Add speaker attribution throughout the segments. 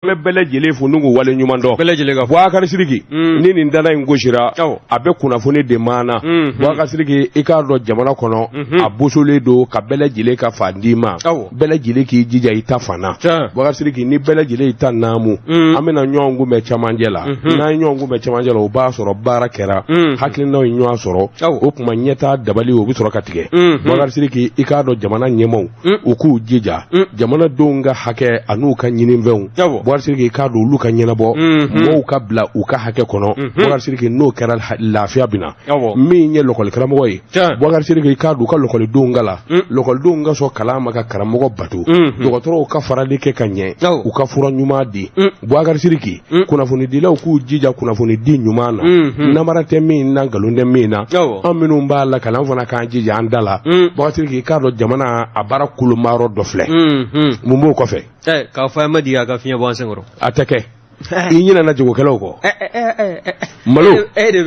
Speaker 1: me bele jele fu nungu wale nyumando bele jele ga Boubacar Sidiki ni nin dana ngoshira abe kunafoni de mana Boubacar Sidiki ikardo jamana kono abusole do ka bele jele ka fandima bele jele ki jija ita fana Boubacar Sidiki ni bele jele ita namu amena nyongu me chamanjela na nyongu me chamanjela o ba soro bara kera hakilina o nyo asoro o kuma nyeta dabali o bisoro katige Boubacar Sidiki ikardo jamana nyemo oku jija jamana donga hake anuka nyinimveun Boubacar Sidiki ka do luka nyenabo mo ka bla u ka hake kono Boubacar Sidiki no kera lafiya bina mi nye lokol karamo yi Boubacar Sidiki ka do ka lokol dongala lokol donga so kalama ka karamo batu dokotoro ka farali ke kanye u ka fura nyuma di Boubacar Sidiki kuna funi dila ku jija kuna funi di nyuma na namarate mi na galunde mi na aminu mbala kalam fana kan jija andala Boubacar Sidiki ka do jamana abara kulumaro dofle mumbo ko fe
Speaker 2: ka fa madiya ka finya bon sengoro
Speaker 1: atake inyina na jogo keloko malo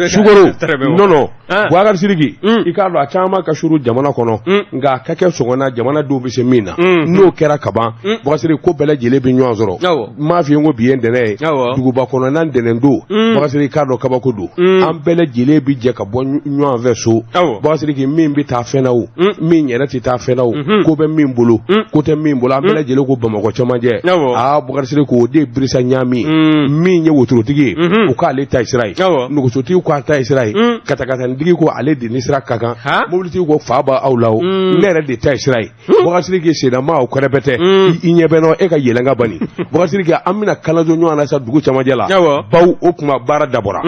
Speaker 1: shugoro nono Boubacar Sidiki ikado achama ka shuru jamana kono nga kake songona jamana do bise mina no kera kaba Boubacar Sidiki ko bele jele bi nyonzoro ma fi ngo biyen dene duguba kono nan dene ndo Boubacar Sidiki kado kaba ko do am bele jele bi je ka bon nyon verso Boubacar Sidiki min bi ta fenawo min yere ti ta fenawo ko be min bulu ko te min bulu am bele jele ko bamako chamaje Boubacar Sidiki ko de brisa nyami min ye wotorotigi o ka ale ta Israel nugo soti ko ta Israel katakata ndigi ko ale de nisra kakan mobility ko faba awlaw nere de ta Israel Boubacar Sidiki sena ma o korebete inyebeno e ka yelenga bani Boubacar Sidiki amina kalazo nyo ana sa dugu chamajela baw o kuma bara dabora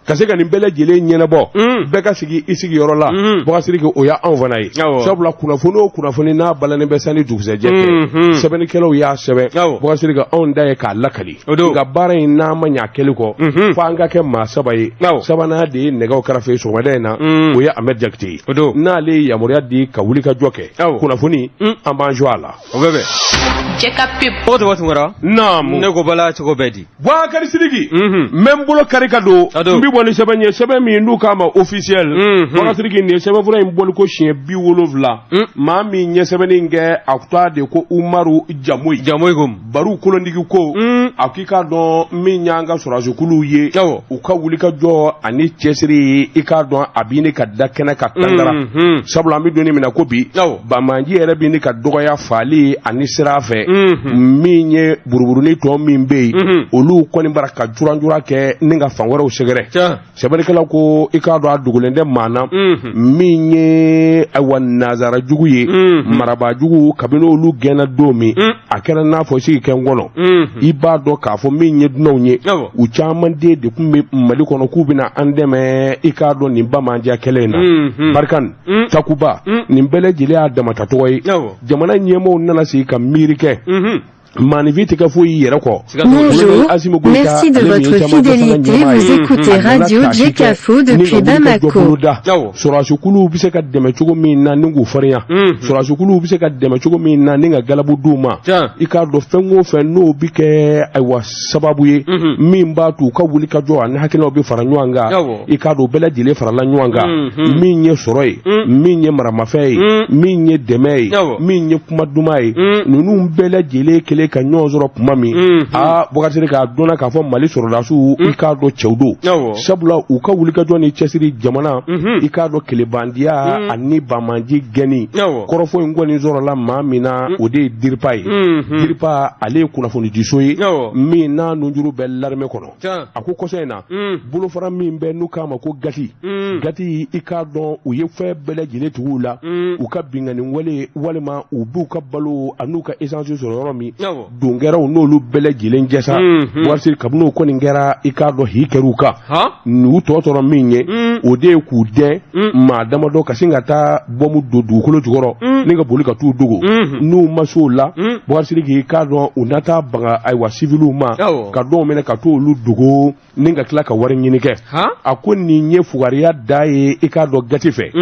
Speaker 1: kaseka ni bele jele nyenabo beka sigi isigi yorola Boubacar Sidiki o ya envonaye sabula kunafoni na balane besani dugse jeke sebeni kelo ya sebe Boubacar Sidiki on daye ka lakali ga bara ina manya keliko fanga ke ma sabaye sabana de negaw karafe so madena o ya Ahmed Jakti na le ya moriya di ka wuli ka joke kunafoni ambanjwala obebe
Speaker 2: jeka pip oto watu ngara
Speaker 1: nam
Speaker 2: nego bala to bedi
Speaker 1: Boubacar Sidiki membulo karikado ni sebe sebe mi ndu kama officiel Boubacar Sidiki ni sebe fura imbol ko chien bi wolovla ma mi nye sebe ninge akta de ko Umaru Jamoy gum baru kolondigi ko akika don mi nyanga surajo kulu ye uka wulika jo ani chesiri ika don abini ka dakena ka tangara sabula mi doni mina ko bi ba manji ere bi ni ka dogoya fali ani sirafe mi nye buruburu ni to mi mbe olu ko ni baraka juranjura ke ninga fanwara o segere sebari kala ko ikado adugulende mana minye awan nazara jugu ye maraba jugu kabino lu gena domi akera na fo sigi kengono ibado ka fo minye dunonye u chamande de kumbe mali kono kubina andeme ikado ni bamanja kelena barkan takuba ni mbele jile adama tatoy jamana nyemo nana si ka mirike
Speaker 3: Bonjour, merci de votre fidélité, vous écoutez Radio Jekafo depuis Bamako.
Speaker 1: Sorasukulu biseka deme chugo mina ningu faria. Sorasukulu biseka deme chugo mina ninga galabu duma. Ikardo fengo fenno bike aiwa sababuye mimba tu ka wuli ka jo an hakina obi faranywanga. Ikardo bela jile farala nywanga. Minye soroi, minye maramafei, minye demei, minye kumadumai. Nunu bela jile kele ka nyozoro mami Boubacar Sidiki ka dona ka fo Mali sorodasu ikado chewdo sabula u ka wuli ka joni chesiri jamana ikado kelebandia ani bamanji geni korofo ngoni zoro la mamina ode dirpa ale kuna foni disoyi mina nunjuru bel larme kono aku kosena bulo fara min be nuka ma ko gati ikado u ye fe bele jile tuula u ka bingani wale ma u bu ka balo anuka essence soro mi dongera n'olu bele jilen jesa Boubacar Sidiki kabno ko ngera ikado hikeruka nu totoro minye ode ku de madama do kasinga ta bomu dodu kolo jugoro ninga bolika tu dogo nu masola Boubacar Sidiki ikado unata banga aiwa civilu ma ka do mena ka to lu dogo ninga kila ka warin yinike akoni nye fugariya daye ikado gatife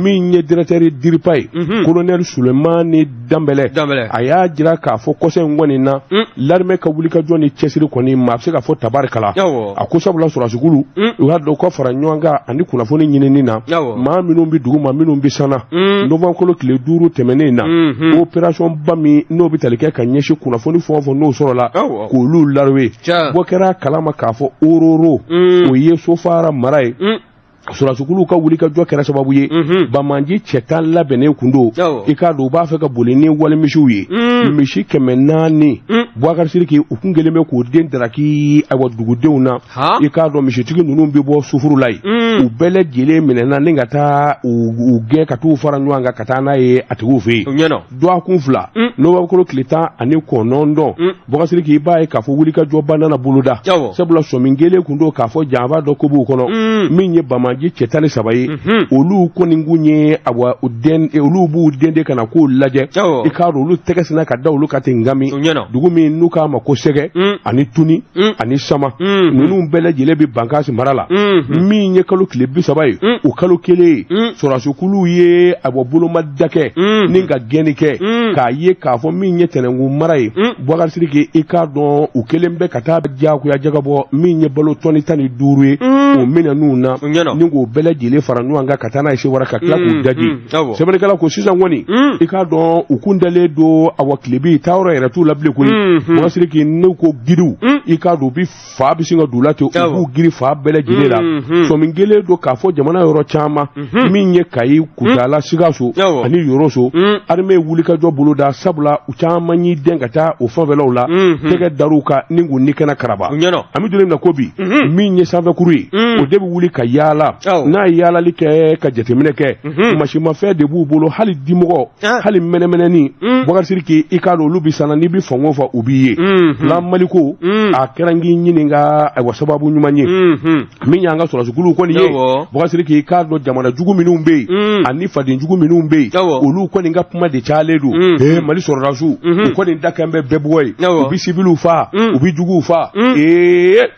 Speaker 1: minye directeur diripai colonel Sulemani Dambele aya jira ka fo kose ngoni na l'armée ka wuli ka joni cesiri koni ma se ka fo tabarikala a ko sabula surasukulu u ha do ko fara nyanga ani kunafoni nyinini na ma minnu bi dugu ma minnu bi sana novembre kile 5 temene na opération bami no bi talike ka nyeshi kunafoni fofo no sorola ko lu larwe bo kera kalama ka fo ororo o ye sofara marai surasukulu ka wuli ka jɔ kɛra sababu ye bamanji cɛ tan labɛnnen kun do i k'a dɔn u b'a fɛ ka boli ni walimisiw ye misi 400 Boubacar Sidiki u kun kelen bɛ k'o den daraki ayiwa dugudenw na i k'a dɔn misitigi ninnu bɛ bɔ sufuru la ye u bɛɛ lajɛlen minɛna ni ka taa u gɛn ka t'u fara ɲɔgɔn kan ka taa n'a ye a tigiw fɛ yen dɔgɔkun 2 novembre tile 19 Boubacar Sidiki i b'a ye k'a fɔ wuli ka jɔ banana boloda sabula sɔmin kelen kun do k'a fɔ janfa dɔ ko b'u kɔnɔ min ye bamanji cɛ 13 ye olu kɔni kun ye awa olu b'u den de kana k'o lajɛ i k'a dɔn olu tɛgɛ sina ka da olu ka ten ngami dugu min n'u k'a ma ko sɛgɛ ani tuni ani sama ninnu bɛɛ lajɛlen bɛ Bankasi mara la min ye kalo tile 30 ye o kalo kelen surasukulu ye awa boloma dakɛ ni ka gɛnni kɛ k'a ye k'a fɔ min ye tɛnɛngun mara ye Boubacar Sidiki i k'a dɔn u kelen bɛ ka taa jagoya jagabɔ min ye balo tɔni 15 ye o minɛ n'u na ni k'o bɛɛ lajɛlen fara ɲɔgɔn kan ka taa n'a ye Sewara ka tila k'u daji sɛbɛnnikɛla ko sisan kɔni i k'a dɔn u kun dalen do awa tilebi taayɔrɔ yɛrɛ t'u la bilen koyi Boubacar Sidiki n'u ko giriw i k'a dɔn u bi fa bi sin ka d'u la ten u b'u giri fa bɛɛ lajɛlen la sɔmin kelen do k'a fɔ jamana yɔrɔ caman min ye Kayi Kutala Sikaso ani Yoroso armée wuli ka jɔ bolo da sabula u caman y'i den ka taa o fanfɛlaw la tɛgɛ dar'u kan ni k'u nikɛnɛ karaba an bɛ don min na ko bi min ye sanfɛkuru ye o de bɛ wuli ka yaala n'a ye yaalali kɛ ka jateminɛ kɛ masimafɛn de b'u bolo hali dimɔgɔ hali mɛnɛmɛnɛni Boubacar Sidiki i k'a dɔn olu bi sanna n'i bi fɔngɔ fɔ u b'i ye plan Maliko a kɛra n k'i ɲininka ayiwa sababu ɲuman ye min y'an ka surasukuluw kɔni ye Boubacar Sidiki i k'a dɔn jamana jugu minnu bɛ yen ani faden jugu minnu bɛ yen olu kɔni ka kuma de cayalen don Mali sɔrɔdasiw u kɔni da kan bɛ bɛɛ bugɔ ye u bi sibiliw faa u bi juguw faa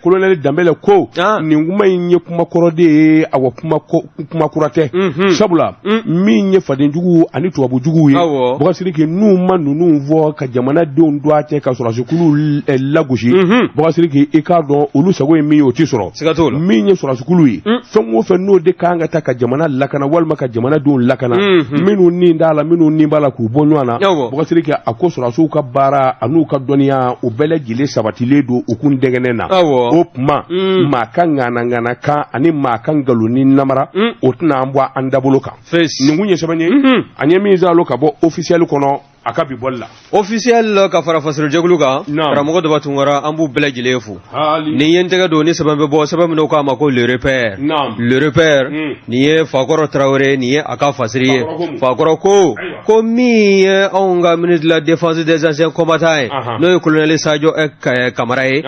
Speaker 1: colonel Danbɛlɛ ko nin kuma in ye kuma kɔrɔ de ye awa kuma kura tɛ sabula min ye fadenjugu ani tubabujugu ye Boubacar Sidiki n'u ma ninnu fɔ ka jamanadenw do a cɛ ka surasukulu lagosi Boubacar Sidiki i k'a dɔn olu sago ye min ye o t'i sɔrɔ min ye surasukulu ye fɛn o fɛn n'o de kan ka taa ka jamana lakana walima ka jamanadenw lakana minnu nin d'a la minnu nin b'a la k'u bɔ ɲɔgɔn na Boubacar Sidiki a ko surasiw ka baara an'u ka dɔnniya u bɛɛ lajɛlen sabatilen don u kun dɛgɛnɛ na o tuma maa ka ŋanaŋana kan ani maa ka nkaloni namara o tɛna an bɔ an dabolo kan nin kun ye sɛbɛn ye an ye min zalo ka bɔ officiel kɔnɔ a ka bi bɔli la
Speaker 2: officiel ka fara fasirojɛkulu kan karamɔgɔ Daba Tunkara an b'u bɛɛ lajɛlen fo nin ye n tɛgɛ don ni sɛbɛn bɛ bɔ sɛbɛn min k'a ma ko le repère nin ye Fakɔrɔ Tarawele nin ye a ka fasiri ye Fakɔrɔ ko min ye anw ka ministre de la défense des anciens combattants ye n'o ye colonel Sadio Kamara ye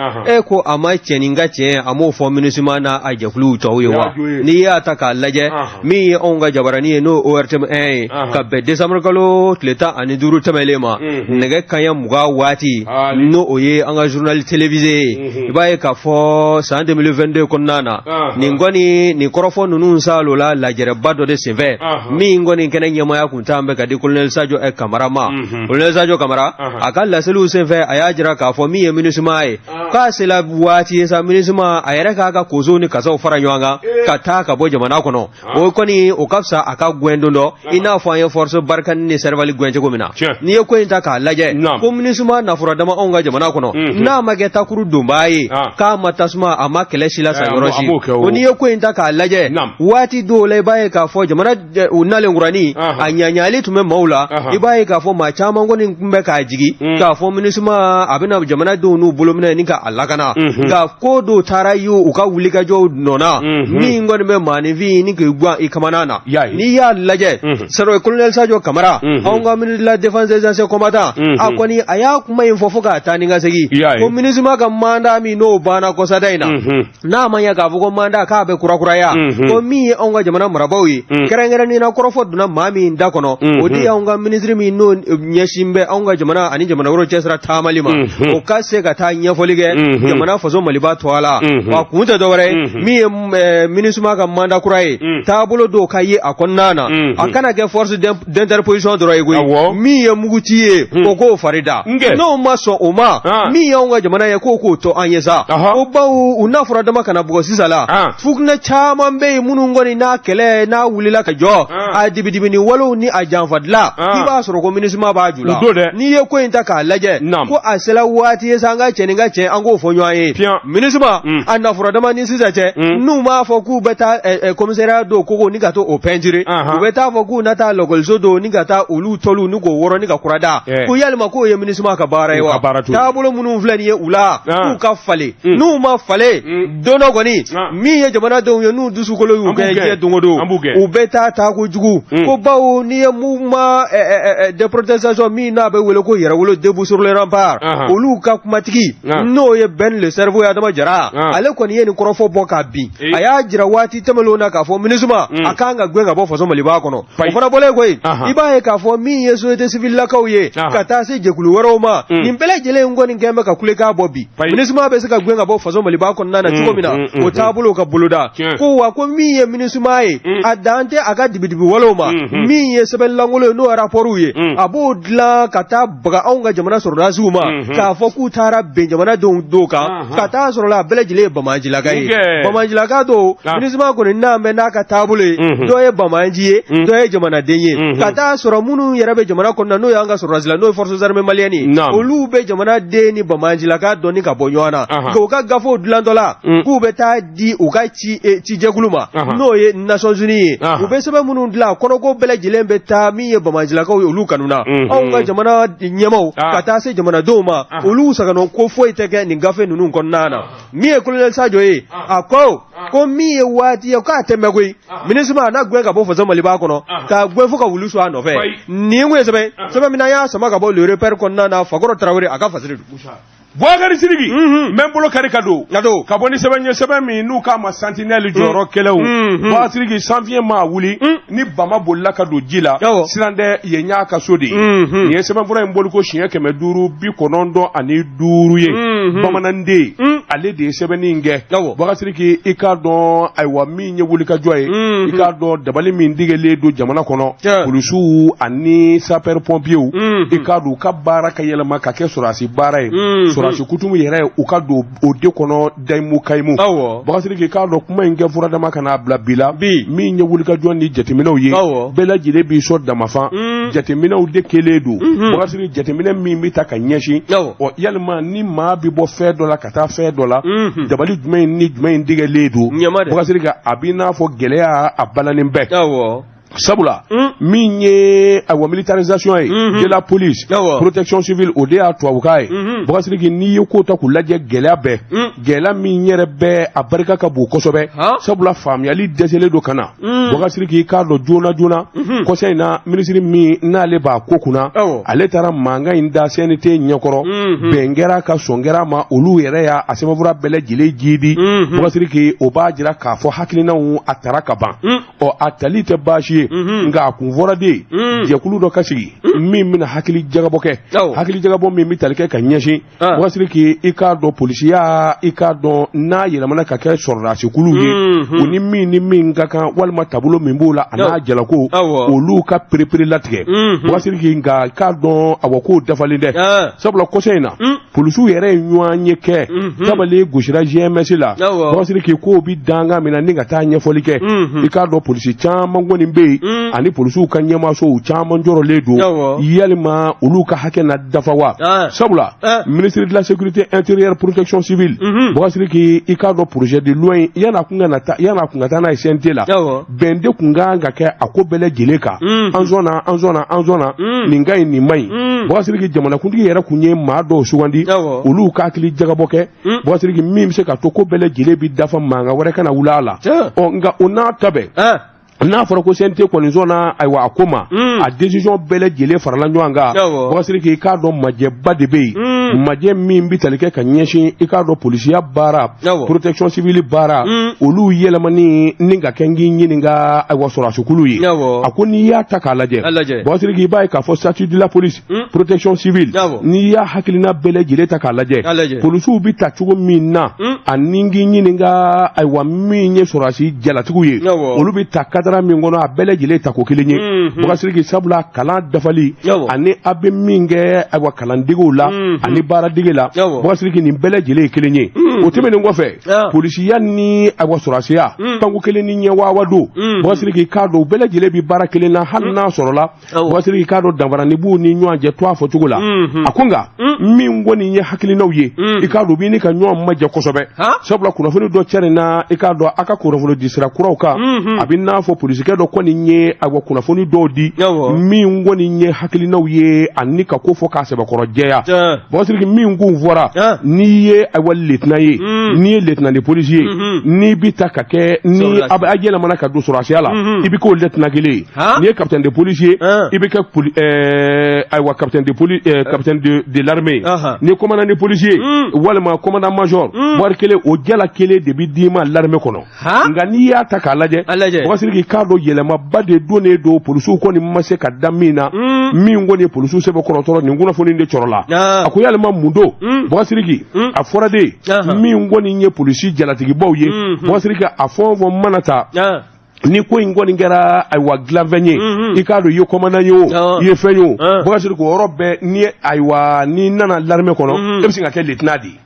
Speaker 2: ko a ma cɛn ni ka tiɲɛ a m'o fɔ MINUSMA n'a a jɛkuluw tɔw ye wa n'i y'a ta k'a lajɛ min ye anw ka jabaranin ye n'o ORTM 1 ye ka bɛn décembre kalo tile 15 tɛmɛlen ma nɛgɛ kanɲɛ 20 waati n'o o ye an ka journal télévisé ye i b'a ye k'a fɔ san 2022 kɔnɔna na nin kɔni nin kɔrɔfɔ ninnu salo la lajɛrɛba dɔ de senfɛ min kɔni kɛnɛ ɲɛmaya kun t'an bɛ ka di colonel Sadio Kamara ma colonel Sadio Kamara a ka laseliw senfɛ a y'a jira k'a fɔ min ye MINUSMA ye k'a sela waati ye sa MINUSMA a yɛrɛ k'a ka kosow ni kasaw fara ɲɔgɔn kan ka taa ka bɔ jamana kɔnɔ o kɔni o ka fisa a ka gwɛn don dɔ i n'a fɔ an ye force barikani ni servali gwɛn cogo min na n'i ye ko in ta k'a lajɛ ko MINUSMA nafolo dama anw ka jamana kɔnɔ n'a ma kɛ takuru donbaa ye k'a ma tasuma a ma kɛlɛ si la sa yɔrɔ si o n'i ye ko in ta k'a lajɛ waati dɔw la i b'a ye k'a fɔ jamana nalenkuranin a ɲaɲali tun bɛ maaw la i b'a ye k'a fɔ maa caman kɔni tun bɛ k'a jigi k'a fɔ MINUSMA a bɛna jamanadenw n'u bolo minɛ ni ka a lakana nka ko dɔw taara ye u ka wulikajɔw nɔna min kɔni bɛ maaninfin ni k'i guwan i kamana na n'i y'a lajɛ saro colonel Sadio Kamara anw ka ministre de la défense des anciens combattants a kɔni a y'a kuma in fɔ ka taa ni ka segin ko MINUSMA ka mandat min n'o banna kɔsada in na n'a ma ɲɛ k'a fɔ ko mandat k'a bɛ kurakuraya ko min ye anw ka jamana marabaaw ye kɛrɛnkɛrɛnnen na kɔrɔfɔ donna maa min da kɔnɔ o de y'anw ka ministre min n'o ɲɛsin bɛ anw ka jamana ani jamana wɛrɛw cɛsira taamali ma o ka se ka taa ɲɛfɔli kɛ jamana faso Maliba tɔ a la wa kun tɛ dɔwɛrɛ min ye MINUSMA ka mandat kura ye taabolo dɔw ka ye a kɔnɔna na a kana kɛ force d'interposition dɔrɔn ye koyi min ye muguti ye o ko farida no ma so o ma mi ya nga jamana ye ko to anyesa o bawo una fura dama kana bugo sisala fukna chama be munun ngoni na kele na wulila ka jo a dibidibi ni walo ni a janfadla iba soro ko minisma ba jula ni ye ko inta ka laje ko asela wati ye sanga cheninga che ango fo nyaye minisma anna fura dama ni sisa che nu ma fo ku beta commissariat do ko ni gato o penjire ku beta fo ku nata logol zodo ni gata ulu tolu ni go woro ni ga kurada ko yalma ko ye minisma ka barewa tabulo munun flani ye ula ku ka fale nu ma fale dono goni mi ye jamana do ye nu dusu ko lo yu ke ye dongodo u beta ta ko jugu ko bawo ni ye muma de protestation mi na be wele ko yera wolo debout sur les remparts ulu ka kumatiki no ye ben le cerveau ya dama jara ale ko ni ye ni korofo boka bi aya jira wati temelo na ka fo minisma akanga gwenga bo fo so mali ba kono o fana bole ko iba ye ka fo mi ye société civile la kauye kata se jekulu waro ma nimpele jele ngoni ngembe ka kule ka bobi minisma be se ka gwenga bo fo so mali ba kono na chugo mina o tabulo ka buluda ko wa ko mi ye minisma ye adante aga dibidibi walo ma mi ye sebel langolo no rapportu ye abodla kata baga onga jamana sorda zuma ka fo ku tara be jamana do ka kata sorla bele jele bamanjila ga ye bamanjila ga do minisma ko na me na ka tabule do ye bamanjiye do ye jamana denye kata soro munu yarabe jamana ko na no yanga sorra zila no forces armées maliani olu be jamana deni bamanjila ga do ni ka bonywana ko ka gafo dlandola ku be ta di o ka ci jeguluma no ye Nations Unies u be sebe munu dla kono ko bele jilembe ta mi ye bamanjila ka olu kanuna on ga jamana nyamo kata se jamana doma olu saka no ko foi teke ni gafe nunu kon nana mi e colonel Sadio e akko ko mi e wati e ka tembe ko minisma na gwe ka bo fo zamali ba kono ka gwe fo ka wulu so anofe ni ngwe sebe mina ya sama ka bo le repère kon nana Fakoro Traoré aka fasiri
Speaker 1: Boagari Sirigi même bolo kari kado kaboni sebe mi nu ka ma sentinelle joro kelew Boagari Sirigi sanvien ma wuli ni bama bolla kado jila silande ye nya ka sodi ni sebe bolo mbolu ko shiye keme duru bi konondo ani duru ye bamanande ale de sebe ninge Boagari Sirigi ikado aywa mi nye wuli ka joye ikado dabali mi ndigele do jamana kono polisu ani sapeur pompier ikado ka baraka yelma ka ke surasi bare surasi kutumu yere ukado ode kono daimu kaimu Boagari Sirigi ka do kuma nge fura dama kana bla bila mi nye wuli ka joni jateminaw ye bela jile bi so dama fa jateminaw de keledu Boagari Sirigi jatemina mi mi ta ka nyeshi o yalma ni ma bi bo fe dola kata fe dola dabali jumay ni jumay ndige ledu Boagari Sirigi abina fo geleya abalanin be sabula minye awa militarisation de la police protection civile o de atwawukai Boagari Sirigi ni ko ta ku laje gelabe gela minyere be abarika ka bu kosobe sabula famiyali desele do kana Boagari Sirigi ka do jona conseil na ministre mi na le ba kokuna ale tara manga inda senete nyakoro bengera ka songera ma olu yere ya asemavura bele jile jidi Boagari Sirigi o ba jira ka fo hakilina wu atara ka ban o atalite bashi nga kunvora de jekulu do kasigi mina hakili jagaboke hakili jagabo mi talike ka nyashi Boagari Sirigi ikado policiya ikado na yelamana ka ke sorra sikulu ye oni ni minga kan walma tabulo mimbula ana jalako olu ka prepare latige Boagari Sirigi nga kado awako dafalinde sabula koseina polisu yere nyanye ke tabale goshira GMS la Boagari Sirigi ko bi danga mina ninga ta nyefolike ikado polisi chama ngoni mbe ani polisu ka nyama so chama njoro ledo yalma ulu ka hake na dafawa sabula ministre de la sécurité intérieure protection civile Boagari Sirigi ikado projet de loi yana kunga ta na SNT la bende kunga nga ke akobele jeleka anzona ninga ni mai Boagari Sirigi jamana kundi yera kunye ma do sugandi ulu ka akili jagaboke Boagari Sirigi mi se ka to ko bele jelebi dafa manga wara kana wulala o nga ona tabe na fara ko sente ko ni zona aywa akoma a decision bele jele farala nyanga Boagari Sirigi ka do maje badebe maje min bitalike ka nyeshi ka do policiya bara protection civile bara olu yelamani ninga kengi nyininga aywa sora sukulu yi akoni ya takalaje Boagari Sirigi bay ka fo statut de la police protection civile ni ya hakilina bele jele takalaje polisu bi ta chugo minna aningi nyininga aywa minye sora si jala tugu yi olu bi takada kadara min kɔnɔ a bɛɛ lajɛlen ta ko kelen ye Bougazelli sabula kalan dafali ani a bɛ min kɛ ayiwa kalandegew la ani baaradege la Bougazelli nin bɛɛ lajɛlen ye kelen ye o tɛmɛnen kɔfɛ polisiya ni ayiwa sɔrɔsiya panko kelen ni ɲɛ wawa don Bougazelli k'a dɔn u bɛɛ lajɛlen bi baara kelen na hali n'a sɔrɔla Bougazelli k'a dɔn danfarani b'u ni ɲɔgɔn cɛ to a fɔcogo la a ko nka min kɔni ye hakilinaw ye i k'a dɔn u b'i ni ka ɲɔgɔn majɛ kosɛbɛ sabula kunnafoni dɔ cɛrin na i k'a dɔn a ka kunnafoni di sira kuraw kan a bɛ n'a fɔ polisikɛ dɔ kɔni ye ayiwa kunnafoni dɔw di min kɔni ye hakilinaw ye ani ka ko fɔ k'a sɛbɛkɔrɔ jɛya Bougazelli min kun fɔra n'i ye ayiwa lieutenant ye n'i ye lieutenant de police ye n'i bi ta ka kɛ ni a bɛ yɛlɛmana ka don sɔrɔsiya la i bɛ k'o lieutenant kelen ye n'i ye capitaine de police ye i bɛ kɛ ayiwa capitaine de police capitaine de l'armée n'i ye commandant de police ye walima commandant major wari kelen o jala kelen de bi d'i ma l'armée kɔnɔ nka n'i y'a ta k'a lajɛ Bougazelli k'a dɔn yɛlɛmaba de donnen don polisiw kɔni ma se ka da min na min kɔni polisiw sɛbɛkɔrɔtɔ nin kunnafoni de cɔrɔla a ko yalima mun don Bougazelli a fɔra de min kɔni ye polisi jalatigibaw ye Bougazelli a fɛn o fɛn mana ta ni ko in kɔni kɛra ayiwa dilanfɛn ye i k'a dɔn i ye commandant ye o i ye fɛn ye o Bougazelli ko yɔrɔ bɛɛ ni ayiwa n'i nana l'armée kɔnɔ e bɛ se ka kɛ lieutenant de ye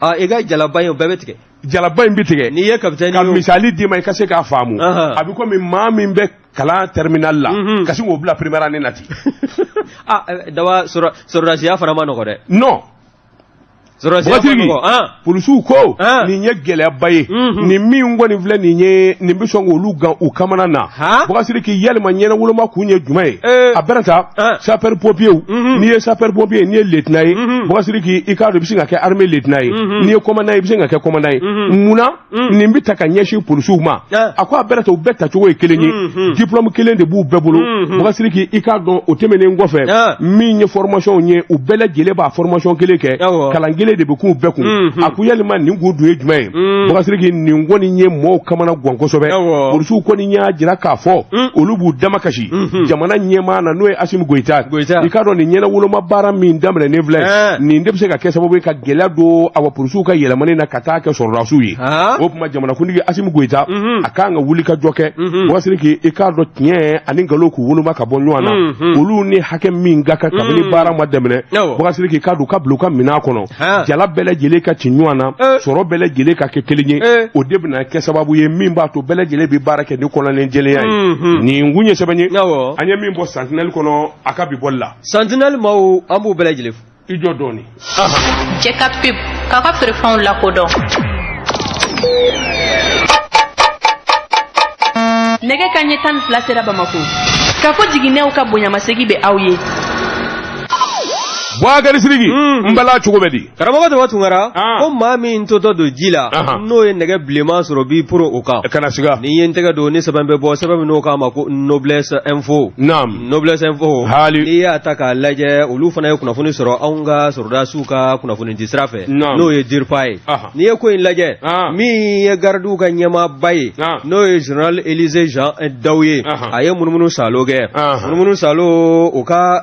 Speaker 2: i ka jalaba in o bɛɛ bɛ tigɛ
Speaker 1: jalaba in bɛ tigɛ
Speaker 2: n'i ye capitaine
Speaker 1: ka misali d'i ma i ka se k'a faamu a bɛ komi maa min bɛ kalan terminal la ka sin k'o bila première année na ten
Speaker 2: daba sɔrɔdasiya fana ma nɔgɔ dɛ
Speaker 1: non Bougazelli polisiw ko nin ye gɛlɛyaba ye nin min kɔni filɛ nin ye nin bɛ sɔn k'olu gan u kamana na Bougazelli yalima ɲɛnawoloma kun ye jumɛn ye a bɛna ta sapeur pompier n'i ye sapeur pompier n'i ye lieutenant ye Bougazelli i k'a dɔn i bɛ se ka kɛ armée lieutenant ye n'i ye commandant ye i bɛ se ka kɛ commandant ye munna nin bɛ ta ka ɲɛsin polisiw ma a ko a bɛna ta u bɛɛ tacogo ye kelen ye diplôme kelen de b'u bɛɛ bolo Bougazelli i k'a dɔn o tɛmɛnen kɔfɛ min ye formation ye u bɛɛ lajɛlen b'a formation kelen kɛ kalan kelen de bɛ k'u bɛɛ kun a ko yalima nin kun dun ye jumɛn ye Bougazelli nin kɔni ye mɔɔw kamana gan kosɛbɛ polisiw kɔni y'a jira k'a fɔ olu b'u dama kasi jamana ɲɛmaa na n'o ye Assimi Goïta i k'a dɔn nin ɲɛnawoloma baara min daminɛnen filɛ nin de bɛ se ka kɛ sababu ye ka gɛlɛya don awa polisiw ka yɛlɛmani na ka taa kɛ sɔrɔdasiw ye o tuma jamanakuntigi Assimi Goïta a kan ka wuli ka jɔ kɛ Bougazelli i k'a dɔn tiɲɛ ani nkalon k'u woloma ka bɔ ɲɔgɔn na olu ni hakɛ min ka kan kabini baara ma daminɛ Bougazelli k'a dɔn ka bila u ka minɛn kɔnɔ jala bɛɛ lajɛlen ka ci ɲɔgɔn na sɔrɔ bɛɛ lajɛlen ka kɛ kelen ye o de bɛna kɛ sababu ye min b'a to bɛɛ lajɛlen bɛ baara kɛ ni kɔnɔlen jɛlenya ye nin kun ye sɛbɛn ye an ye min bɔ Sentinelle kɔnɔ a ka bi bɔli la
Speaker 2: Sentinelle maaw an b'u bɛɛ lajɛlen fo
Speaker 1: i jɔ dɔɔni
Speaker 4: Jɛka pub k'a ka feerefɛnw lakodɔn nɛgɛ kanɲɛ 12 sera Bamako k'a fɔ jiginɛw ka bonyamasegi bɛ aw ye
Speaker 1: Bougazelli n bala cogo bɛ di
Speaker 2: karamɔgɔ Daba Tunkara ko maa min totɔ don ji la n'o ye nɛgɛ bilenman sɔrɔ bi poro o kan
Speaker 1: kana siga
Speaker 2: ni ye n tɛgɛ don ni sɛbɛn bɛ bɔ sɛbɛn min n'o k'a ma ko Noblesse Info Noblesse Info n'i y'a ta k'a lajɛ olu fana ye kunnafoni sɔrɔ anw ka sɔrɔdasiw ka kunnafoni di sira fɛ n'o ye DIRPA ye n'i ye ko in lajɛ min ye gardiw ka ɲɛmaaba ye n'o ye général Élisée Jean Daw ye a ye munumunu Salo kɛ munumunu Salo o ka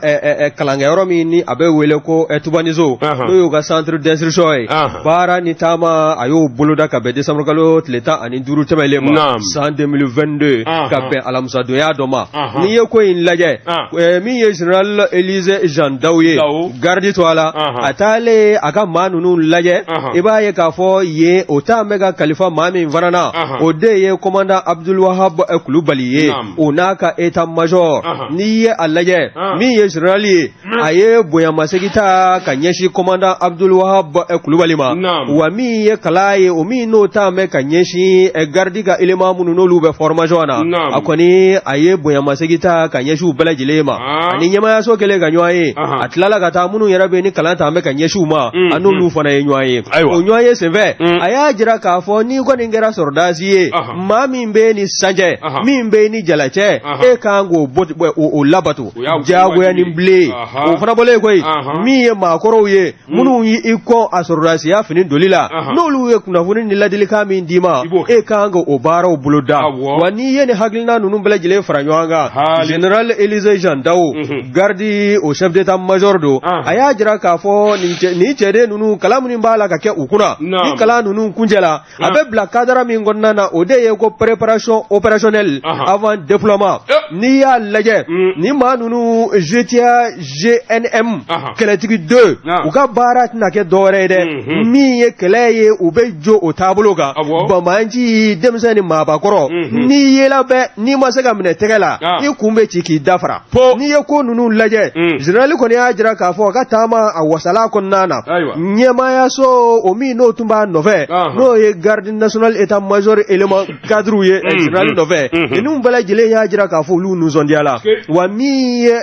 Speaker 2: kalankɛyɔrɔ min ni a bɛ wele ko Tubanizo n'o y'u ka centre d'instruction ye baara ni taama a y'o boloda ka bɛn décembre kalo tile 15 tɛmɛlen ma san 2022 ka bɛn alamisadonya dɔ ma n'i ye ko in lajɛ min ye général Élisée Jean Daw ye gardi to a la a taalen a ka maa ninnu lajɛ i b'a ye k'a fɔ yen o t'a mɛn ka kalifa maa min fana na o de ye commandant Abdulwahab Kulubali ye o n'a ka état major n'i ye a lajɛ min ye général ye a ye bonyamasegi ta ka ɲɛsin commandant Abdulwahab Kulubali ma wa min ye kala ye o min n'o t'a mɛn ka ɲɛsin gardi ka élément minnu n'olu bɛ formation na a kɔni a ye bonyamasegi ta ka ɲɛsin u bɛɛ lajɛlen ma ani ɲɛmayaso kɛlen ka ɲɔgɔn ye a tilala ka taa minnu yɛrɛ bɛ ni kalan t'an bɛ ka ɲɛsin u ma a n'olu fana ye ɲɔgɔn ye o ɲɔgɔn ye senfɛ a y'a jira k'a fɔ ni kɔni kɛra sɔrɔdasi ye maa min bɛ ni sanjɛ min bɛ ni jalacɛ e kan k'o labato diyagoya ni bilen o fana bɔlen koyi min ye maakɔrɔw ye minnu yi i kɔ a sɔrɔdasiya fini doli la n'olu ye kunnafoni ni ladilikan min d'i ma e kan ka o baaraw boloda wa n'i ye ni hakilina ninnu bɛɛ lajɛlen fara ɲɔgɔn kan général Élisée Jean Daou garde au chef d'état major do a y'a jira k'a fɔ nin cɛden ninnu kalan minnu b'a la ka kɛ u kunna ni kalan ninnu kuncɛla a bɛ bila cadre min kɔnɔna na o de ye ko préparation opérationnelle avant déploiement n'i y'a lajɛ ni maa ninnu GTA GNM kɛlɛtigi 2 u ka baara tɛna kɛ dɔwɛrɛ ye dɛ min ye kɛlɛ ye u bɛ jo o taabolo kan bamanji denmisɛn ni maabakɔrɔ n'i yela bɛɛ n'i ma se ka minɛ tɛgɛ la i kun bɛ ci k'i dafara n'i ye ko ninnu lajɛ général kɔni y'a jira k'a fɔ ka taama a wasala kɔnɔna na ɲɛmaayaso o min n'o tun b'a nɔfɛ n'o ye garde national état major élément cadre ye général nɔfɛ ninnu bɛɛ lajɛlen y'a jira k'a fɔ olu nisɔndiyala wa min ye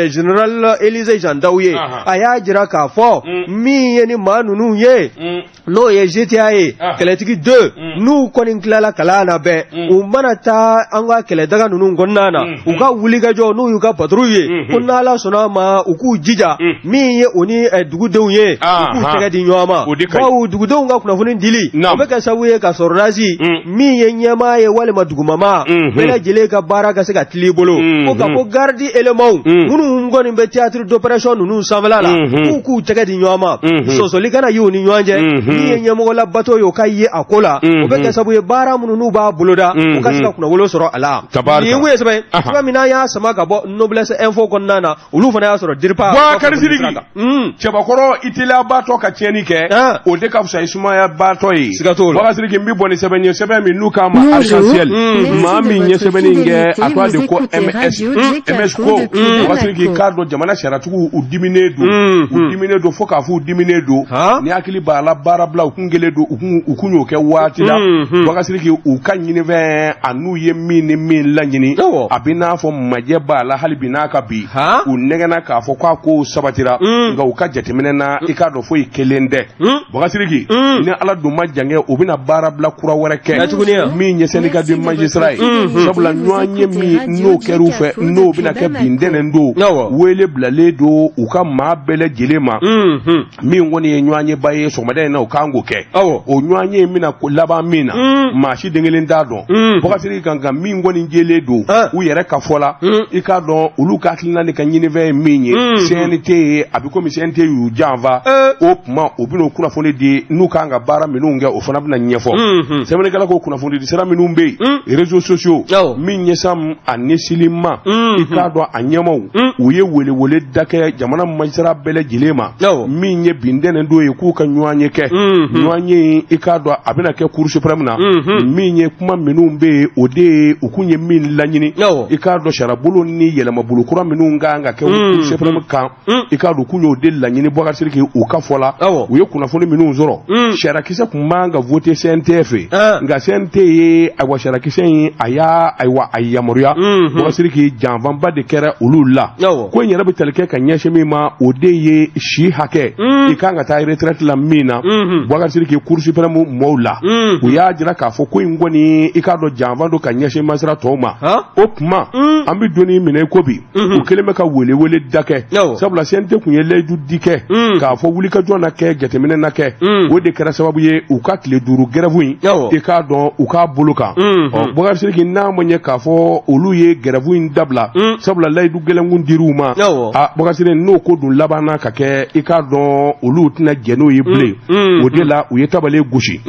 Speaker 2: général Élisée Jean Daou ye a y'a jira k'a fɔ min ye ni maa ninnu ye n'o ye GTA ye kɛlɛtigi 2 n'u kɔni tilala kalan na bɛɛ u mana taa an ka kɛlɛdaga ninnu kɔnɔna na u ka wulikajɔ n'u y'u ka patrouille ye ko n'Ala sɔnna ma u k'u jija min ye o ni dugudenw ye u k'u tɛgɛ di ɲɔgɔn ma bawo dugudenw ka kunnafoni dili o bɛ kɛ sababu ye ka sɔrɔdasi min ye ɲɛmaa ye walima dugumama bɛɛ lajɛlen ka baara ka se ka tili bolo ko ka fɔ garde éléments minnu kɔni bɛ théâtre d'opération ninnu sanfɛla la k'u tɛgɛ di ɲɔgɔn ma sɔsɔli kana ye u ni ɲɔgɔn cɛ min ye ɲɛmɔgɔla bato ye o ka ye a ko la o bɛ kɛ sababu ye baara minnu n'u b'a boloda u ka se ka kunnafoni sɔrɔ a la nin ye mun ye sɛbɛn sɛbɛn min n'an y'a sama ka bɔ Noblesse Info kɔnɔna na olu fana y'a sɔrɔ DIRPA
Speaker 1: cɛbakɔrɔ iteliya baatɔ ka tiɲɛni kɛ o de ka fisa i sumaya baatɔ ye siga t'o la Bakasiriki n bɛ bɔ ni sɛbɛn ye sɛbɛn min n'u k'a ma arc-en-ciel maa min ye sɛbɛnni in kɛ a tɔgɔ de ko MS ko Bakasiriki k'a dɔn jamana sariyatigiw u diminen don fo k'a fɔ u diminen don ni hakili b'a la baara bila u kun kelen don u kun y'o kɛ waati la Bakasiriki u ka ɲini fɛn a n'u ye min ni min laɲini a bɛ n'a fɔ majɛ b'a la hali bi n'a ka bi u nɛgɛnna k'a fɔ k'a ko sabatira nka u ka jateminɛ na i k'a dɔn foyi kelen tɛ Bakasiriki ni Ala dun ma jan kɛ u bɛna baara bila kura wɛrɛ kɛ min ɲɛsɛnni ka di magistrat ye sabula ɲɔgɔn ye min n'o kɛr'u fɛ n'o bɛna kɛ bin ntɛnɛn don wele bilalen don u ka maa bɛɛ lajɛlen ma min kɔni ye ɲɔgɔn ye ba ye sɔgɔmada in na u kan k'o kɛ o ɲɔgɔn ye bɛna laban min na maa si den kelen t'a dɔn Bakasiriki kan ka min kɔni jɛlen don u yɛrɛ ka fɔ la i k'a dɔn olu ka hakilina ni ka ɲinifɛn ye min ye CNT ye a bɛ komi CNT y'u janfa o tuma u bɛna o kunnafoni di n'u kan ka baara minnu kɛ o fana bɛna ɲɛfɔ sɛbɛnnikɛla ko kunnafoni di sira minnu bɛ yen réseaux sociaux min ɲɛsin a ɲɛsinli ma i k'a dɔn a ɲɛmaw u ye welewele da kɛ jamana magistrat bɛɛ lajɛlen ma min ye bin ntɛnɛn don ye k'u ka ɲɔgɔn ye kɛ ɲɔgɔn ye i k'a dɔn a bɛna kɛ cour suprême na min ye kuma minnu bɛ yen o de ye u kun ye min laɲini i k'a dɔn sariyabolo ni yɛlɛmabolo kura minnu kan ka kɛ cour suprême kan i k'a dɔn k'u y'o de laɲini Bakasiriki u ka fɔ la u ye kunnafoni minnu sɔrɔ sariyakisɛ kun man ka voter CNT fɛ nka CNT ye ayiwa sariyakisɛ in a y'a ayiwa a yamaruya Bakasiriki janfanba de kɛra olu la ko in yɛrɛ bɛ tali kɛ ka ɲɛsin min ma o de ye si hakɛ i kan ka taa retraite la min na Bakasiriki cour suprême mɔɔw la u y'a jira k'a fɔ ko in kɔni i k'a dɔn janfan don ka ɲɛsin magistrat tɔw ma o tuma an bɛ donni minɛ ko bi u kɛlen bɛ ka welewele da kɛ sabula CNT kun ye layidu di kɛ k'a fɔ wulikajɔ na kɛ jateminɛ na kɛ o de kɛra sababu ye u ka tile 5 grève in i k'a dɔn u k'a bolo kan Bakasiriki n'a ma ɲɛ k'a fɔ olu ye grève in dabila sabula layidu gɛlɛnkun dir'u ma Bakasiriki n'o ko dun labanna ka kɛ i k'a dɔn olu tɛna jɛ n'o ye bilen o de la u ye tabale gosi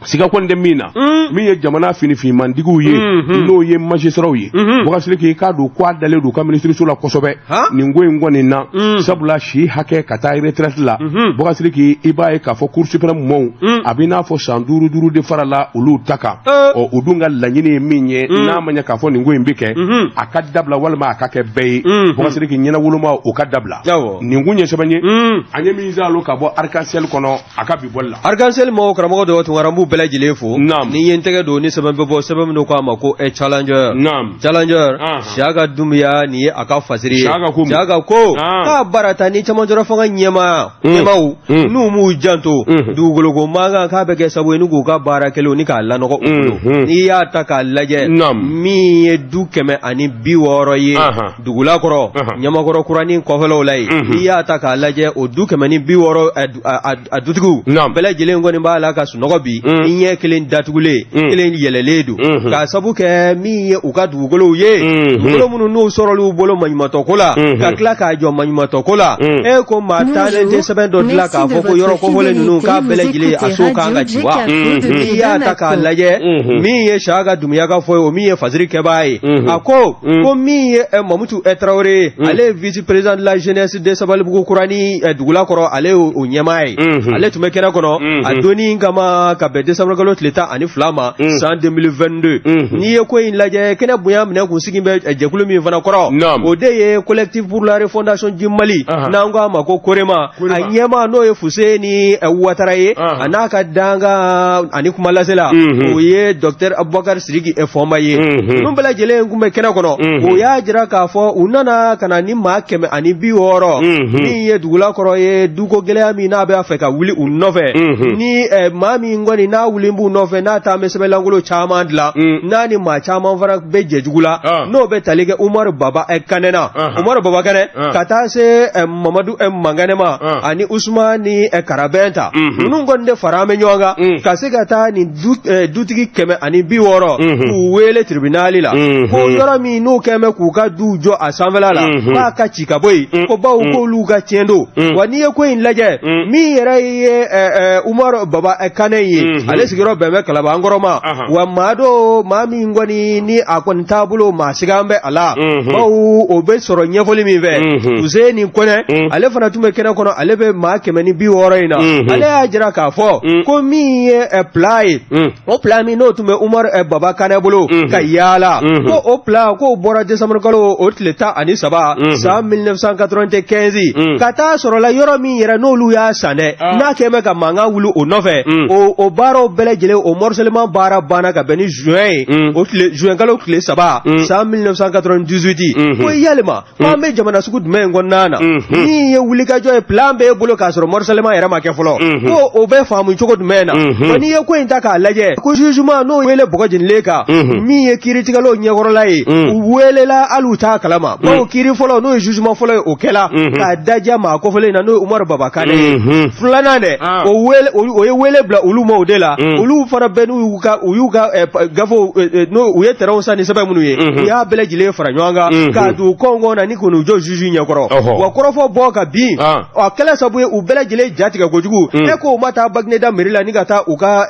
Speaker 1: siga kɔni tɛ min na min ye jamana finifinmantigiw ye n'o ye magistratw ye Bakasiriki i k'a dɔn k'a dalen don u ka ministériso la kosɛbɛ nin ko in kɔni na sabula si hakɛ ka taa retraite la Bakasiriki i b'a ye k'a fɔ cour suprême mɔɔw a bɛ n'a fɔ san 5 de fara la olu ta kan o dun ka laɲini ye min ye n'a ma ɲɛ k'a fɔ nin ko in bɛ kɛ a ka dabila walima a ka kɛ bɛɛ ye Bakasiriki ɲɛnawoloma o ka dabila nin kun ye sɛbɛn ye an ye min zalo ka bɔ arc-en-ciel kɔnɔ a ka bi bɔli la
Speaker 2: arc-en-ciel mɔgɔw karamɔgɔ dɔ tun b'u bɛɛ lajɛlen fo ni ye n tɛgɛ don ni sɛbɛn bɛ bɔ sɛbɛn min k'a ma ko challenger Siaka Dunbiya nin ye a ka fasiri ye Siaka ko k'a baara ta ni caman jɔra fanga ɲɛmaaw n'u m'u janto dugukolo mankan k'a bɛ kɛ sababu ye ni k'u ka baara kɛlen ni k'a lanɔgɔ u bolo n'i y'a ta k'a lajɛ min ye du 160 ye dugula kɔrɔ ɲamakɔrɔ kuranin kɔfɛ kɔfɛlaw la yen n'i y'a ta k'a lajɛ o du 160 a dutigiw bɛɛ lajɛlen kɔni b'a la ka sunɔgɔ bi i ɲɛ kelen datugulen kelen yɛlɛlen don k'a sabu kɛ min ye u ka dugukolow ye dugukolo minnu n'u sɔrɔl'u bolo maɲumantɔko la ka tila k'a jɔ maɲumantɔko la e ko maa taalen tɛ sɛbɛn dɔ dilan k'a fɔ ko yɔrɔ kɔfɔlen ninnu k'a bɛɛ lajɛlen a so kan ka ci wa n'i y'a ta k'a lajɛ min ye Siaka Dumuya ka fɔ ye o min ye fasiri kɛbaa ye a ko min ye Mamutu Traoré ale ye vice président de la jeunesse de Sabalibugu kurani dugula kɔrɔ ale o ɲɛmaa ye ale tun bɛ kɛnɛ kɔnɔ a donni kama ka bɛn décembre kalo tile 12 ma san 2022 n'i ye ko in lajɛ kɛnɛ bonya minɛ kun sigi bɛ jɛkulu min fana kɔrɔ o de ye collectif pour la refondation du Mali n'an ko a ma ko Korema a ɲɛmaa n'o ye Fuseni Ouattara ye a n'a ka danga ani kuma lasela o ye Dr Abubakar Sidiki Fɔnba ye ninnu bɛɛ lajɛlen kun bɛ kɛnɛ kɔnɔ o y'a jira k'a fɔ u nana ka na ni maa 160 min ye dugula kɔrɔ ye duko gɛlɛya min n'a bɛ fɛ ka wuli u nɔfɛ ni maa min kɔni n'a wuli b'u nɔfɛ n'a taa bɛ sɛbɛnlankolon caman dilan n'a ni maa caman fana bɛ jɛ jugu la n'o bɛ tali kɛ Umaru Baba Kane na Umaru Baba Kane ka taa se Mamadu Mangane ma ani Usman ni Karabɛnta ninnu kɔni de fara bɛ ɲɔgɔn kan ka se ka taa ni dutigi 160 k'u wele tribunali la ko yɔrɔ min n'u kɛmɛ k'u ka du jɔ a sanfɛla la k'a ka ci ka bɔ yen ko bawo k'olu ka tiɲɛ don wa n'i ye ko in lajɛ min yɛrɛ ye Umaru Baba Kane ye ale sigiyɔrɔ bɛn bɛ Kalabankɔrɔ ma wa maa min kɔni ni a kɔni taabolo maa sigan bɛ a la bawo o bɛ sɔrɔ ɲɛfɔli min fɛ Useni Kɔnɛ ale fana tun bɛ kɛnɛ kɔnɔ ale bɛ maa 160 in na ale y'a jira k'a fɔ ko min ye plan ye o plan min n'o tun bɛ Umaru Baba Kane bolo ka yaala ko o plan k'o bɔra décembre kalo o tile 13 san 1995 ka taa sɔrɔla yɔrɔ min yɛrɛ n'olu y'a san dɛ n'a kɛmɛ ka mankan wuli o nɔfɛ o baaraw bɛɛ lajɛlen o morcellement baara banna ka bɛn ni juin ye o tile juin kalo tile 3 san 1998 ko yalima ko an bɛ jamana sugu jumɛn kɔnɔna na min ye wulikajɔ ye plan b'e bolo k'a sɔrɔ morcellement yɛrɛ ma kɛ fɔlɔ ko o bɛ faamu cogo jumɛn na wa n'i ye ko in ta k'a lajɛ ko jugement n'o wele bɔgɔ jenilen kan min ye kiiritigɛlaw ɲɛkɔrɔla ye u welela hali u t'a kalama bawo kiiri fɔlɔ n'o ye jugement fɔlɔ ye o kɛla k'a daja maa kɔfɛlen na n'o ye Umaru Baba Kane ye filanan dɛ o ye wele bila olu ma o de la olu fana bɛɛ u y'u ka gafew u ye terrainw san ni sɛbɛn minnu ye u y'a bɛɛ lajɛlen fara ɲɔgɔn kan k'a don kɔngɔ na ni k'u jɔ juge ɲɛkɔrɔ wa kɔrɔfɔ bɔ ka bin a kɛlɛ sabu ye u bɛɛ lajɛlen ja tigɛ kojugu e ko u ma taa Bagineda mairie la ni ka taa u ka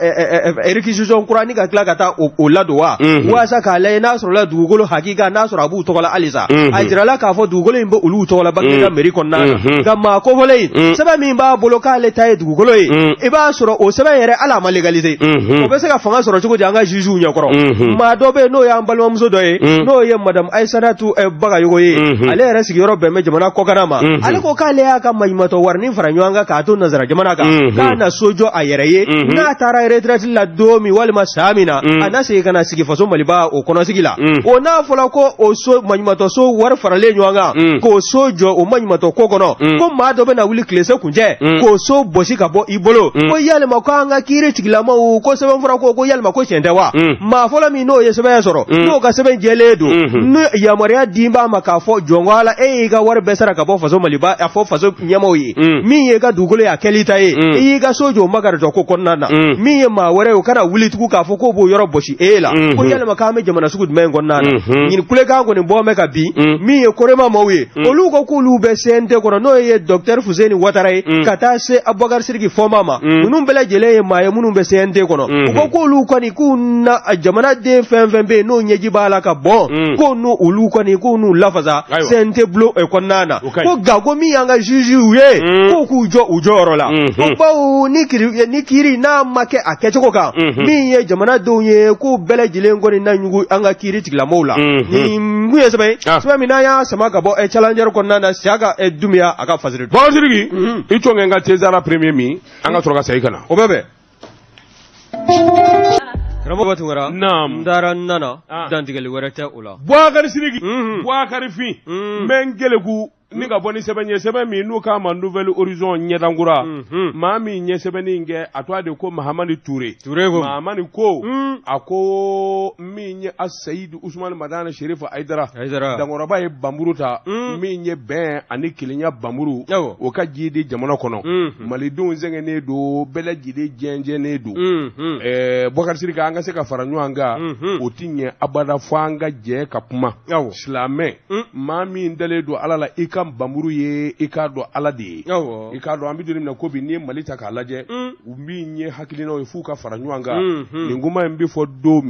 Speaker 2: réquisition kura ni ka tila ka taa o ladon wa walasa k'a lajɛ n'a sɔrɔla dugukolo hakika n'a sɔrɔ a b'u tɔgɔ la halisa a jirala k'a fɔ dugukolo in bɛ olu tɔgɔ la Bagineda mairie kɔnɔna na nka maa kofɔlen sɛbɛn min b'a bolo k'ale ta ye dugukolo ye i b'a sɔrɔ o sɛbɛn yɛrɛ ala ma légaliser o bɛ se ka fanga sɔrɔ cogo di an ka jugew ɲɛkɔrɔ maa dɔ bɛ yen n'o y'an balimamuso dɔ ye n'o ye madame Aïssatou Bagayogo ye ale yɛrɛ sigiyɔrɔ bɛn bɛ jamana kɔkanna ma ale ko k'ale y'a ka maɲumantɔ warinin fara ɲɔgɔn kan k'a to nanzara jamana kan k'a na so jɔ a yɛrɛ ye n'a taara retraite la don min walima saa min na a na segin ka na sigi faso Maliba o kɔnɔsigi la o n'a fɔla ko o so maɲumantɔ so wari faralen ɲɔgɔn kan k'o so jɔ o maɲumantɔ ko kɔnɔ ko maa dɔ bɛ na wuli tilese kuncɛ k'o so bosi ka bɔ i bolo ko yalima ko an ka kiiri tigilamaw ko sɛbɛnfura ko yalima ko tiɲɛ tɛ wa maa fɔlɔ min n'o ye sɛbɛn sɔrɔ n'o ka sɛbɛn jɛlen don ni yamaruya di b'a ma k'a fɔ jɔn ko ala e y'i ka wari bɛɛ sara ka bɔ faso Maliba a fɔ faso ɲɛmaaw ye min ye ka dugukolo ye a kɛli ta ye i y'i ka so jɔ o magarijɔ ko kɔnɔna na min ye maa wɛrɛ ye o kana wuli tugun k'a fɔ k'o b'o yɔrɔ bosi e la ko yalima k'an bɛ jamana sugu jumɛn kɔnɔna na ɲin kulekan kɔni bɔ mɛ ka bin min ye Korema maaw ye olu ko k'olu bɛ CNT kɔnɔ n'o ye Dr Fuseni Ouattara ye ka taa se Abubakar Sidiki Fɔnba ma ninnu bɛɛ lajɛlen ye maa ye minnu bɛ CNT kɔnɔ u ko k'olu kɔni k'u na jamanaden fɛn fɛn bɛ yen n'o ɲɛji b'a la ka bɔn ko n'u olu kɔni k'u n'u lafasa CNT bulo kɔnɔna na ko nka ko min y'an ka jugew ye k'u k'u jɔ u jɔyɔrɔ la ko bawo ni kiiri n'a ma kɛ a kɛcogo kan min ye jamanadenw ye k'u bɛɛ lajɛlen kɔni na ɲugu an ka kiiri tigilamɔgɔw la ni mun ye sɛbɛn min n'an y'a sama ka bɔ challenger kɔnɔna na Siaka Dumuya a ka fasiri
Speaker 1: bon Sidiki i to ngen ka César premier min an ka sɔrɔ ka segin kana
Speaker 2: o bɛɛ karamɔgɔ Tunkara n dara nana dantigɛli wɛrɛ tɛ o la
Speaker 1: Boubacar Sidiki Boubacar fin n bɛ n geleku ni ka bɔ ni sɛbɛn ye sɛbɛn min n'u k'a ma Nouvelle Horizon ɲɛdankura maa min ɲɛ sɛbɛnni kɛ a tɔgɔ de ko Mahamani Touré Mahamani ko a ko min ye Asayid Usmane Madane Sheriff Aidara dankɔrɔba ye bamburu ta min ye bɛn ani kelenya bamburu o ka ji di jamana kɔnɔ malidenw sɛgɛnnen don bɛɛ lajɛlen jɛnjɛnnen don Boubacar Sidiki an ka se ka fara ɲɔgɔn kan o ti ɲɛ abada fo an ka jɛ ka kuma silamɛ maa min dalen don Ala la i ka bamburu ye i k'a dɔn Ala de ye i k'a dɔn an bɛ don min na ko bi n'i ye Mali ta k'a lajɛ u min ye hakilinaw ye f'u ka fara ɲɔgɔn kan nin kuma in bɛ fɔ don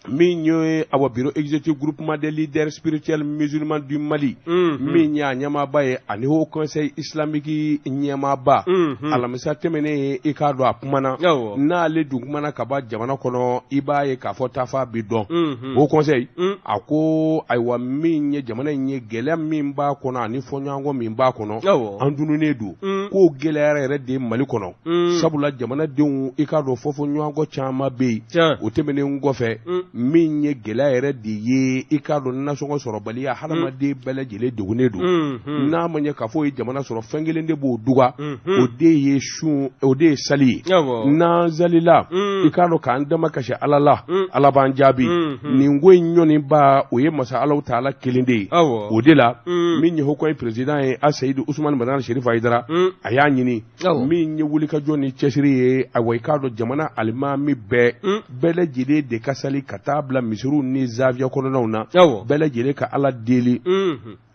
Speaker 1: min ye awa bureau exécutif groupement des leaders spirituels musulmans du Mali min y'a ɲɛmaaba ye ani haut conseil islamique ɲɛmaaba alamisa tɛmɛnen i k'a dɔn a kumana n'ale dun kumana ka ban jamana kɔnɔ i b'a ye k'a fɔ tafa bi dɔn haut conseil a ko ayiwa min ye jamana in ye gɛlɛya min b'a kɔnɔ ani fɔɲɔgɔnkɔ min b'a kɔnɔ an dununen don k'o gɛlɛyara yɛrɛ de Mali kɔnɔ sabula jamanadenw i k'a dɔn fɔɲɔgɔnkɔ caman bɛ yen o tɛmɛnen kɔfɛ min ye gɛlɛya yɛrɛ de ye i k'a dɔn nasɔngɔ sɔrɔbaliya hadamaden bɛɛ lajɛlen degunnen don n'a ma ɲɛ k'a fɔ o ye jamana sɔrɔ fɛn kelen de b'o duga o de ye o de ye sali ye n'an salila i k'a dɔn k'an dama kasi Ala la Ala b'an jaabi nin ko in ɲɔniba o ye masa Alahu Taala kelen de ye o de la min ye haut conseil président ye Asayid Usmane Madane Sheriff Aidara a y'a ɲini min ye wulikajɔ ni cɛsiri ye ayiwa i k'a dɔn jamana alimami bɛɛ lajɛlen de ka sali ka taa bila misiriw ni Zawiya kɔnɔnaw na bɛɛ lajɛlen ka Ala deli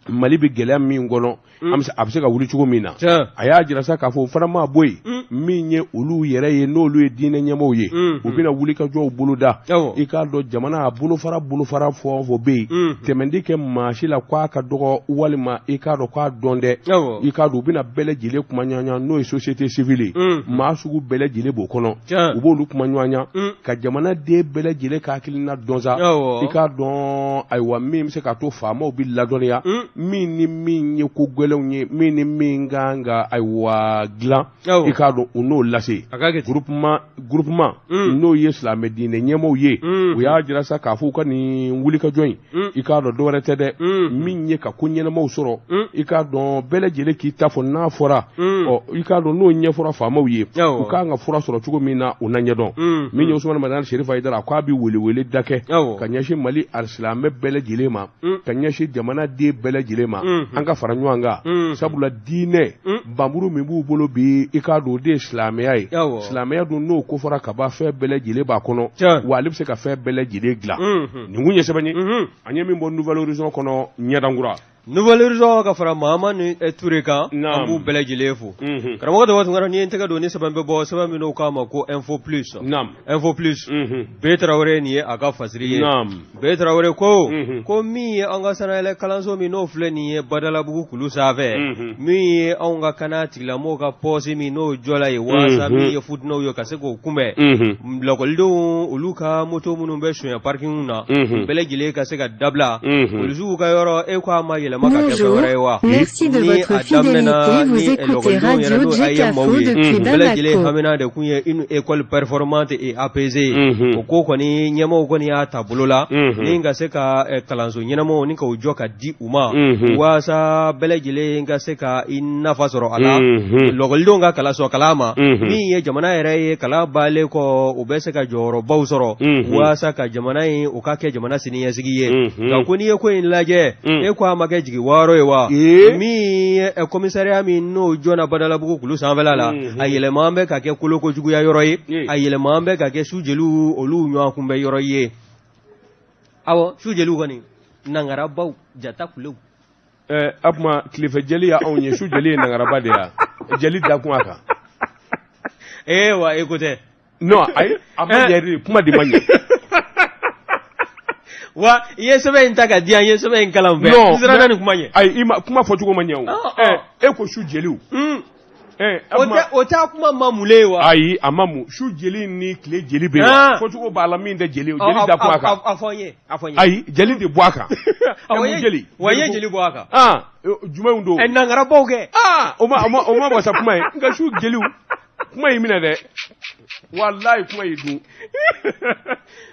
Speaker 1: Mali bɛ gɛlɛya min kɔnɔ a bɛ se ka wuli cogo min na a y'a jira sa k'a fɔ o fana ma bɔ yen min ye olu yɛrɛ ye n'olu ye diinɛ ɲɛmaaw ye u bɛna wulikajɔw boloda i k'a dɔn jamana a bolofara fɔ o fɔ bɛ yen tɛmɛndi kɛ maa si la k'a ka dɔgɔ walima i k'a dɔn k'a dɔn dɛ i k'a dɔn u bɛna bɛɛ lajɛlen kuma ɲɔgɔn n'o ye société civile maa sugu bɛɛ lajɛlen b'o kɔnɔ u b'olu kuma ɲɔgɔn ka jamanaden bɛɛ lajɛlen ka hakilina dɔn sa i k'a dɔn ayiwa min bɛ se ka to faamaw bɛ ladɔnniya min ni min ye ko gɛlɛnw ye min ni min kan ka ayiwa dilan i k'a dɔn u n'o lase groupement n'o ye silamɛ diinɛ ɲɛmaaw ye u y'a jira sa k'a fɔ u ka nin wulikajɔ in i k'a dɔn dɔwɛrɛ tɛ dɛ min ye ka ko ɲɛnamaw sɔrɔ i k'a dɔn bɛɛ lajɛlen k'i ta fɔ n'a fɔra i k'a dɔn n'o ɲɛfɔra faamaw ye u k'an ka fura sɔrɔ cogo min na u na ɲɛdɔn min ye Usmane Madane Sheriff Aidara k'a bɛ welewele da kɛ ka ɲɛsin Mali silamɛ bɛɛ lajɛlen ma ka ɲɛsin jamanaden bɛɛ lajɛlen ma an ka fara ɲɔgɔn kan sabula diinɛ bamburu min b'u bolo bi i k'a dɔn o de ye silamɛya ye silamɛya dun n'o ko fɔra ka ban fɛn bɛɛ lajɛlen b'a kɔnɔ wa ale bɛ se ka fɛn bɛɛ lajɛlen dilan nin kun ye sɛbɛn ye an ye min bɔ Nouvelle Horizon kɔnɔ ɲɛdankura
Speaker 2: Nouvelle Horizon ka fara Mahamani Touré kan an b'u bɛɛ lajɛlen fo karamɔgɔ dɔ waati n'i ye n tɛgɛ don ni sɛbɛn bɛ bɔ sɛbɛn min n'o k'a ma ko Info Plus Info Plus Bɛɛ Tarawele nin ye a ka fasiri ye Bɛɛ Tarawele ko min ye an ka sanayɛlɛ kalanso min n'o filɛ nin ye Badalabugu kulu sanfɛ min ye anw ka kana tigilamɔgɔw ka pɔsi min n'o jɔla ye walasa min ye futinɛw ye ka se k'o kunbɛn lakɔlidenw olu ka moto minnu bɛ sonya parking na bɛɛ lajɛlen ka se ka dabila polisiw ka yɔrɔ e ko a ma yɛlɛma.
Speaker 3: Bonjour, merci de votre fidélité. Vous écoutez Radio Jekafo depuis Bamako.
Speaker 2: Hamina de kunye une école performante et apaisée. Oko koni nyamo koni ya tabolo la. Ninga seka kalanzo nyamo ninka ujoka di uma. Wasa belejile ninga seka inafasoro ala. Logoldo nga kalaso kalama. Mi ye jamana ere kala bale ko ubese ka joro bausoro. Wasa ka jamana yi ukake jamana sini ya sigiye. Kakuni ye ko inlaje. Ekwa mage jigi waro ewa mi commissariat mi no jona Badalabugu kulu sanfɛla la a yɛlɛma bɛ ka kɛ koloko juguya yɔrɔ ye a yɛlɛma bɛ ka kɛ sujeliw olu ɲɔgɔn kunbɛ yɔrɔ ye awɔ sujeliw kɔni nangarabaw jata kulew
Speaker 1: a kuma tilefɛ jeli ya anw ye sujeli ye nangaraba de ya jeli da kun a kan
Speaker 2: wa e ko tɛ
Speaker 1: non ayi a ma ɲɛ kuma de ma ɲɛ
Speaker 2: wa ye sɛbɛn in ta ka di an ye sɛbɛn in kalan fɛ sira ni kuma ɲɛ
Speaker 1: ayi kuma fɔcogo ma ɲɛ o e ko su jeliw
Speaker 2: o t'a kuma ma mule wa
Speaker 1: ayi a ma mu su jeli ni tile jeli bɛ yen fɔcogo b'a la min tɛ jeli jeli da bɔ a kan
Speaker 2: a fɔ n ye
Speaker 1: ayi jeli de bɔ a kan
Speaker 2: jeli wa ye jeli bɔ a kan
Speaker 1: jumɛnw don
Speaker 2: nangarabaw kɛ
Speaker 1: o ma wasa kuma ye nka su jeliw kuma y'i minɛ dɛ walayi kuma y'i dun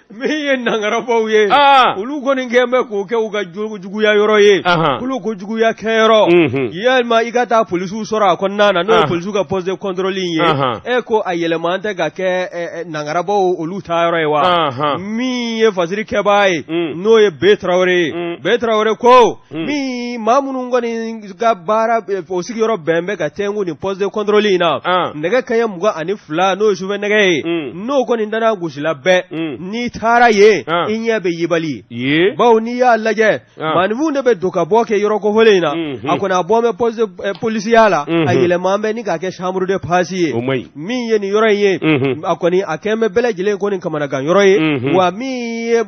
Speaker 2: min ye nangarabaw ye olu kɔni kɛn bɛ k'o kɛ u ka juguya yɔrɔ ye olu ko juguya kɛyɔrɔ yalima i ka taa polisiw sɔrɔ a kɔnɔna na n'o ye polisiw ka poste de contrôle ye e ko a yɛlɛma tɛ ka kɛ nangarabaw olu ta yɔrɔ ye wa min ye fasiri kɛbaa ye n'o ye B Traoré ye B Traoré ko min maa minnu kɔni ka baara o sigiyɔrɔ bɛn bɛ ka tɛnku ni poste de contrôle in na nɛgɛ kaɲɛ 22 n'o ye sufɛ nɛgɛ ye n'o kɔni dana gosila bɛɛ n'i taara ye i ɲɛ bɛ yibali bawo n'i y'a lajɛ maanifinw de bɛ don ka bɔ kɛ yɔrɔ kofɔlen in na a kɔni a bɔ bɛ poste polisiya la a yɛlɛma bɛ ni k'a kɛ chambre de passe ye min ye nin yɔrɔ in ye a kɔni a kɛn bɛ bɛɛ lajɛlen kɔni kamanagan yɔrɔ ye wa min ye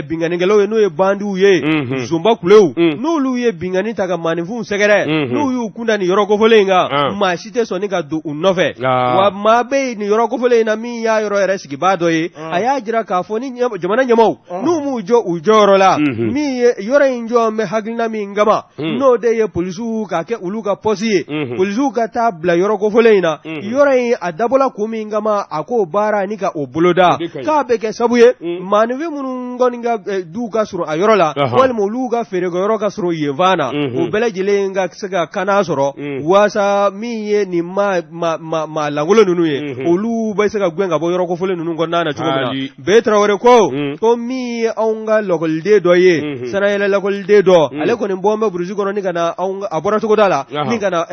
Speaker 2: binganikɛlaw ye n'o ye bandiw ye zumba kulew n'olu ye bingani ta ka maanifinw sɛgɛrɛ n'u y'u kunda nin yɔrɔ kofɔlen in kan maa si tɛ sɔn ni ka don u nɔfɛ wa maa bɛ nin yɔrɔ kofɔlen in na min y'a yɔrɔ yɛrɛ sigibaa dɔ ye a y'a jira k'a fɔ ni jamana ɲɛmaw n'u m'u jɔ u jɔyɔrɔ la min ye yɔrɔ in jɔ bɛ hakilina min kama n'o de ye polisiw ka kɛ olu ka poste ye polisiw ka taa bila yɔrɔ kofɔlen in na yɔrɔ in a dabɔla kun min kama a k'o baara ni ka o boloda k'a bɛ kɛ sabu ye maanifin minnu kɔni ka duw ka sɔrɔ a yɔrɔ la walima olu ka feerekɛyɔrɔ ka sɔrɔ yen fan na o bɛɛ lajɛlen ka se ka kanna sɔrɔ waasa min ye nin maa lankolon ninnu ye olu bɛ se ka gɛn ka bɔ yɔrɔ kofɔlen ninnu kɔnɔna na cogo min na B Traoré ko min ye anw ka lakɔliden dɔ ye sanayɛlɛ lakɔliden dɔ ale kɔni bɔ bɛ burusi kɔnɔ ni ka na a bɔra cogoda la ni ka na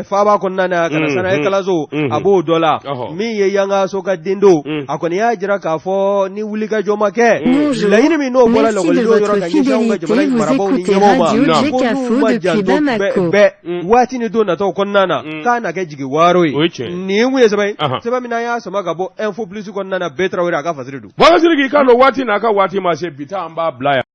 Speaker 2: faaba kɔnɔna na ka na sanayɛ kalanso a b'o dɔ la min ye Yangaso ka den do a kɔni y'a jira k'a fɔ ni wulikajɔ ma kɛ laɲini min n'o bɔra lakɔlidenw yɔrɔ ka ɲɛsin anw ka jamana marabaw ni ɲɛmɔgɔw ma ko n'u ma janto bɛɛ waati ni don nataw kɔnɔna na k'a na kɛ jigi waaro ye nin kun ye sɛbɛn min an y'a sama ka bɔ Info Plus kɔnɔna na B Traoré a ka fasiri don.
Speaker 1: Bakasiri k'i kan don waati n'a ka waati ma se bi ta an b'a bila yan.